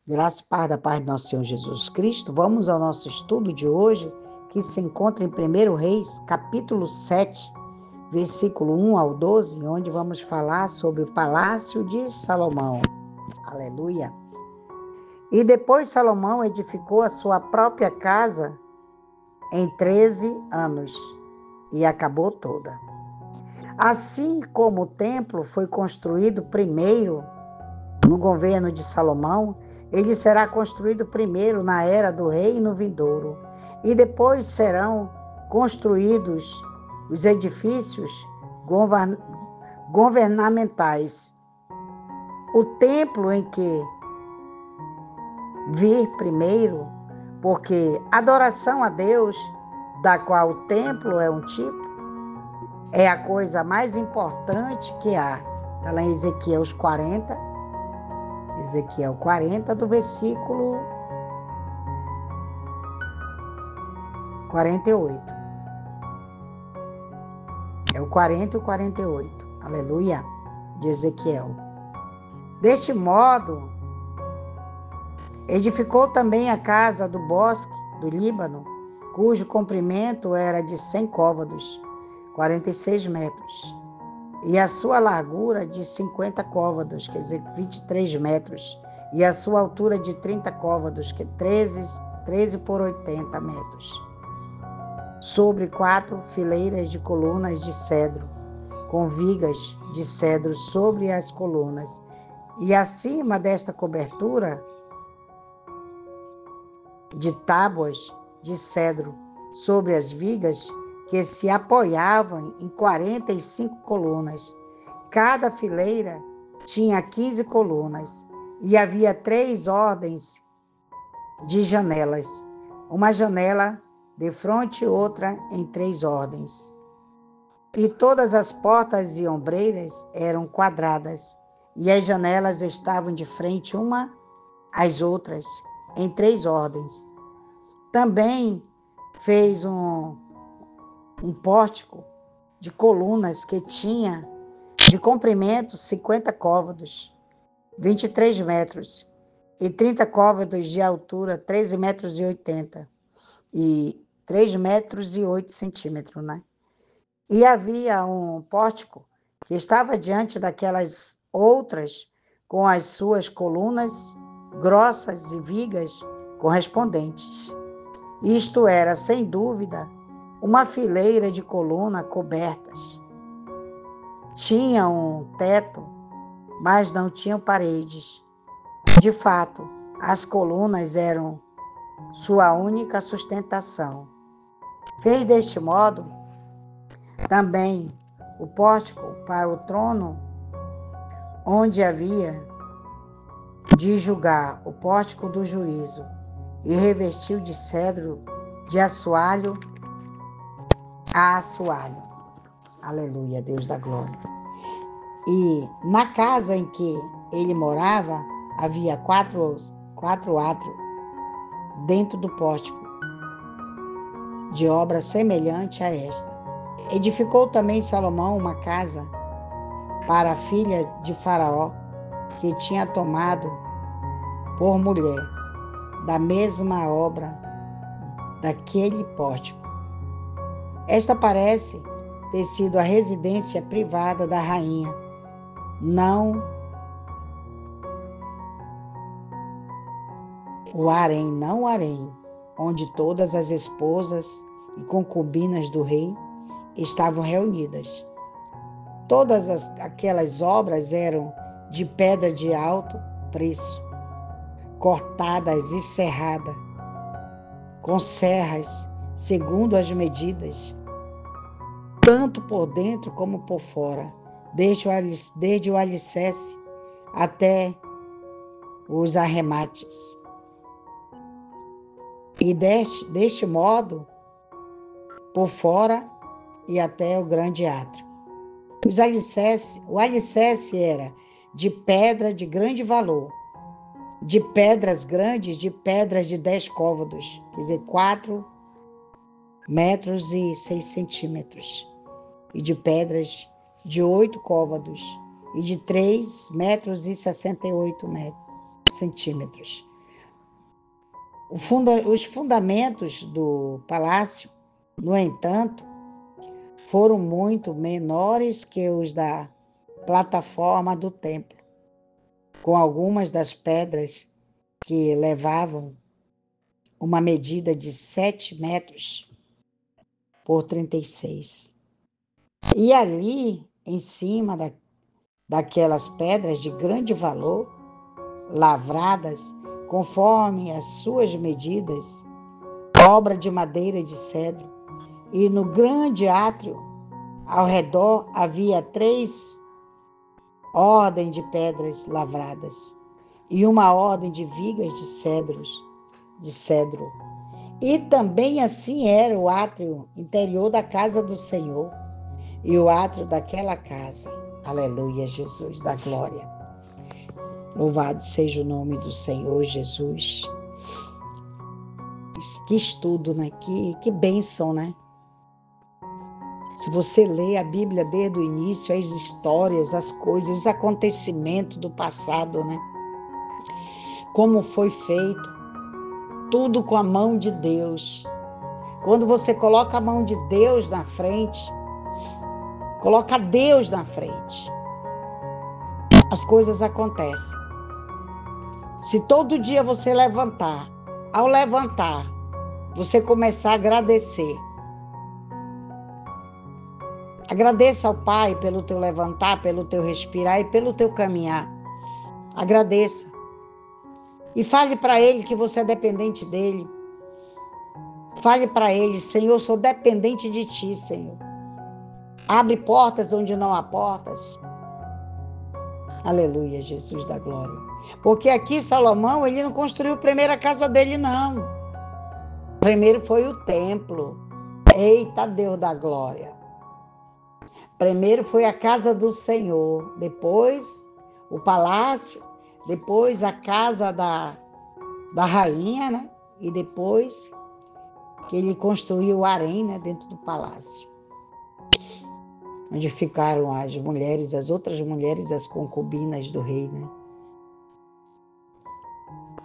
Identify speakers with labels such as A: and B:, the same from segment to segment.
A: Graça e paz da paz do nosso Senhor Jesus Cristo. Vamos ao nosso estudo de hoje, que se encontra em 1 Reis, capítulo 7, versículo 1 ao 12, onde vamos falar sobre o palácio de Salomão. Aleluia! E depois Salomão edificou a sua própria casa em 13 anos e acabou toda. Assim como o templo foi construído primeiro no governo de Salomão, ele será construído primeiro na era do reino vindouro, e depois serão construídos os edifícios governamentais. O templo em que vir primeiro, porque adoração a Deus, da qual o templo é um tipo, é a coisa mais importante que há. Está lá em Ezequiel 40, do versículo 48. É o 40 e o 48. Aleluia, de Ezequiel. Deste modo, edificou também a casa do bosque do Líbano, cujo comprimento era de 100 côvados, 46 metros, e a sua largura de 50 côvados, quer dizer, 23 metros, e a sua altura de 30 côvados, que é 13 por 80 metros, sobre 4 fileiras de colunas de cedro, com vigas de cedro sobre as colunas, e acima desta cobertura de tábuas de cedro sobre as vigas, que se apoiavam em 45 colunas. Cada fileira tinha 15 colunas, e havia 3 ordens de janelas, uma janela de frente e outra em 3 ordens. E todas as portas e ombreiras eram quadradas, e as janelas estavam de frente uma às outras, em 3 ordens. Também fez um pórtico de colunas que tinha de comprimento 50 côvados, 23 metros, e 30 côvados de altura, 13 metros e 80, e 3 metros e 8 centímetros, né? E havia um pórtico que estava diante daquelas outras, com as suas colunas grossas e vigas correspondentes. Isto era, sem dúvida, uma fileira de coluna cobertas. Tinha um teto, mas não tinham paredes. De fato, as colunas eram sua única sustentação. Fez deste modo também o pórtico para o trono, onde havia de julgar, o pórtico do juízo, e revestiu de cedro de assoalho a assoalho. Aleluia, Deus da glória. E na casa em que ele morava, havia quatro átrios dentro do pórtico, de obra semelhante a esta. Edificou também Salomão uma casa para a filha de Faraó, que tinha tomado por mulher, da mesma obra daquele pórtico. Esta parece ter sido a residência privada da rainha, não o harém, onde todas as esposas e concubinas do rei estavam reunidas. Todas aquelas obras eram de pedra de alto preço, cortadas e serradas, com serras, segundo as medidas, tanto por dentro como por fora, desde o alicerce até os arremates. E deste modo, por fora e até o grande átrio. O alicerce era de pedra de grande valor, de pedras grandes, de pedras de 10 côvados, quer dizer, 4 metros e 6 centímetros, e de pedras de 8 côvados, e de 3 metros e 68 centímetros. Os fundamentos do palácio, no entanto, foram muito menores que os da plataforma do templo, com algumas das pedras que levavam uma medida de 7 metros por 36. E ali, em cima daquelas pedras de grande valor, lavradas conforme as suas medidas, obra de madeira e de cedro, e no grande átrio, ao redor, havia 3 ordens de pedras lavradas e uma ordem de vigas de cedro. E também assim era o átrio interior da casa do Senhor e o átrio daquela casa. Aleluia, Jesus da glória. Louvado seja o nome do Senhor Jesus. Que estudo, né? Que bênção, né? Se você lê a Bíblia desde o início, as histórias, as coisas, os acontecimentos do passado, né? Como foi feito, tudo com a mão de Deus. Quando você coloca a mão de Deus na frente, coloca Deus na frente, as coisas acontecem. Se todo dia você levantar, ao levantar, você começar a agradecer. Agradeça ao Pai pelo teu levantar, pelo teu respirar e pelo teu caminhar. Agradeça. E fale para Ele que você é dependente dEle. Fale para Ele, Senhor, sou dependente de Ti, Senhor. Abre portas onde não há portas. Aleluia, Jesus da glória. Porque aqui Salomão, ele não construiu a primeira casa dele, não. Primeiro foi o templo. Eita, Deus da glória. Primeiro foi a casa do Senhor, depois o palácio, depois a casa da rainha, né? E depois que ele construiu o harém, né, dentro do palácio, onde ficaram as mulheres, as outras mulheres, as concubinas do rei, né?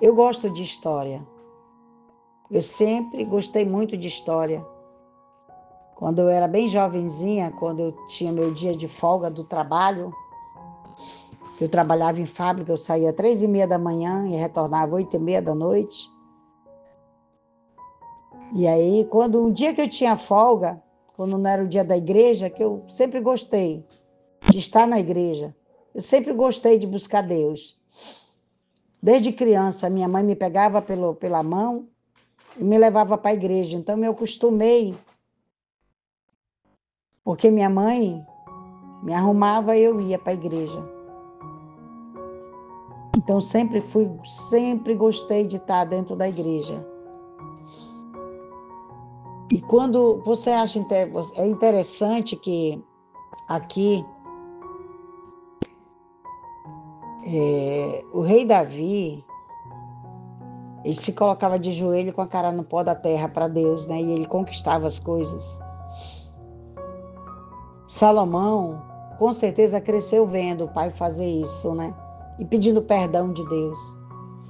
A: Eu gosto de história. Eu sempre gostei muito de história. Quando eu era bem jovenzinha, quando eu tinha meu dia de folga do trabalho, que eu trabalhava em fábrica, eu saía 3h30 da manhã e retornava 8h30 da noite. E aí, um dia que eu tinha folga, quando não era o dia da igreja, que eu sempre gostei de estar na igreja, eu sempre gostei de buscar Deus. Desde criança, minha mãe me pegava pela mão e me levava para a igreja. Então, eu acostumei, porque minha mãe me arrumava e eu ia para a igreja. Então, sempre gostei de estar dentro da igreja. E quando você acha é interessante que aqui o rei Davi, ele se colocava de joelho com a cara no pó da terra para Deus, né? E ele conquistava as coisas. Salomão, com certeza, cresceu vendo o pai fazer isso, né? E pedindo perdão de Deus.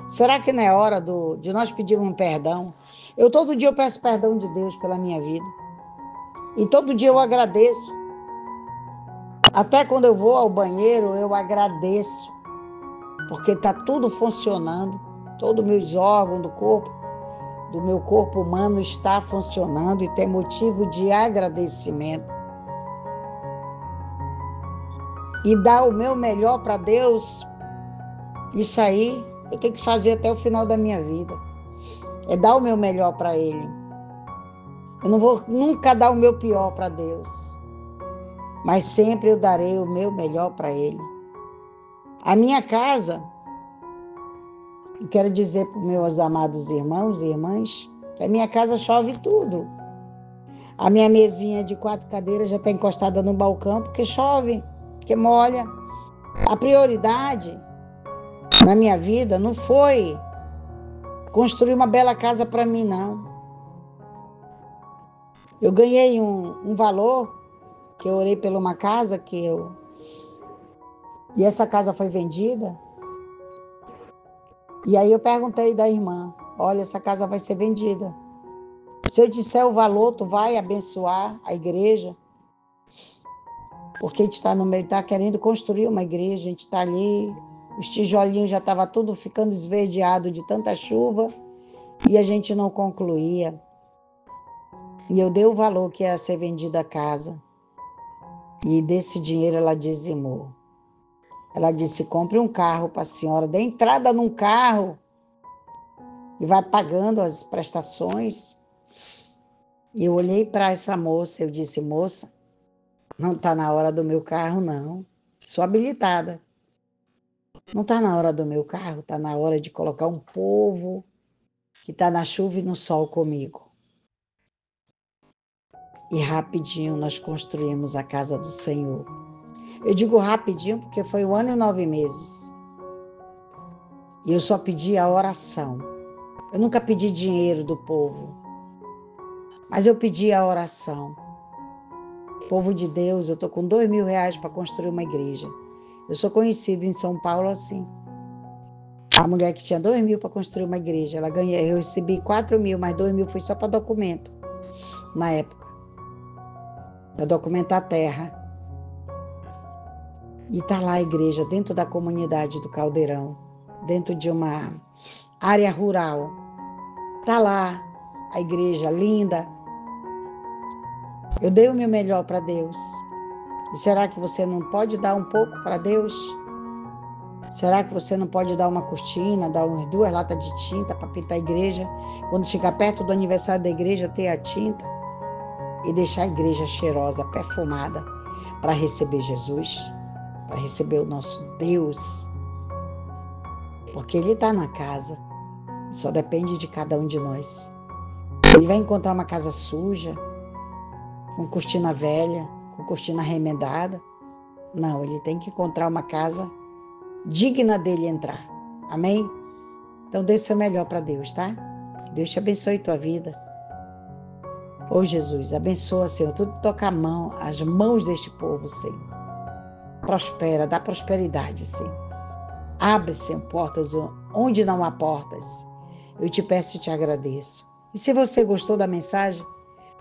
A: Será que não é hora de nós pedirmos um perdão? Todo dia eu peço perdão de Deus pela minha vida. E todo dia eu agradeço. Até quando eu vou ao banheiro, eu agradeço. Porque está tudo funcionando. Todos os meus órgãos do meu corpo humano está funcionando e tem motivo de agradecimento. E dar o meu melhor para Deus, isso aí eu tenho que fazer até o final da minha vida. É dar o meu melhor para Ele. Eu não vou nunca dar o meu pior para Deus, mas sempre eu darei o meu melhor para Ele. A minha casa, eu quero dizer para os meus amados irmãos e irmãs, que a minha casa chove tudo. A minha mesinha de 4 cadeiras já está encostada no balcão porque chove, porque molha. A prioridade na minha vida não foi construir uma bela casa para mim, não. Eu ganhei um valor, que eu orei por uma casa e essa casa foi vendida. E aí eu perguntei da irmã, olha, essa casa vai ser vendida. Se eu disser o valor, tu vai abençoar a igreja, porque a gente está no meio, está querendo construir uma igreja, a gente está ali, os tijolinhos já estavam tudo ficando esverdeado de tanta chuva e a gente não concluía. E eu dei o valor que ia ser vendida a casa. E desse dinheiro ela dizimou. Ela disse, compre um carro para a senhora, dê entrada num carro e vai pagando as prestações. E eu olhei para essa moça, eu disse, moça, não está na hora do meu carro, não. Sou habilitada. Não está na hora do meu carro, está na hora de colocar um povo que está na chuva e no sol comigo. E rapidinho nós construímos a casa do Senhor. Eu digo rapidinho porque foi 1 ano e 9 meses. E eu só pedi a oração. Eu nunca pedi dinheiro do povo, mas eu pedi a oração. Povo de Deus, eu estou com R$2.000 para construir uma igreja. Eu sou conhecida em São Paulo assim. A mulher que tinha 2.000 para construir uma igreja, ela ganha, eu recebi 4.000, mas 2.000 foi só para documento, na época. Para documentar a terra. E está lá a igreja, dentro da comunidade do Caldeirão, dentro de uma área rural. Está lá a igreja linda. Eu dei o meu melhor para Deus. E será que você não pode dar um pouco para Deus? Será que você não pode dar uma cortina, dar umas 2 latas de tinta para pintar a igreja? Quando chegar perto do aniversário da igreja, ter a tinta e deixar a igreja cheirosa, perfumada, para receber Jesus, para receber o nosso Deus. Porque Ele está na casa, só depende de cada um de nós. Ele vai encontrar uma casa suja, com cortina velha, com cortina remendada. Não, Ele tem que encontrar uma casa digna dele entrar. Amém? Então dê o seu melhor para Deus, tá? Que Deus te abençoe tua vida. Ô Jesus, abençoa, Senhor, tudo toca a mão, as mãos deste povo, Senhor. Prospera, dá prosperidade, Senhor. Abre, Senhor, portas onde não há portas. Eu te peço e te agradeço. E se você gostou da mensagem,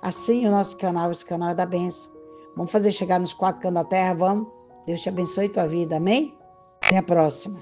A: assine o nosso canal, esse canal é da bênção. Vamos fazer chegar nos 4 cantos da terra, vamos? Deus te abençoe tua vida, amém? Até a próxima.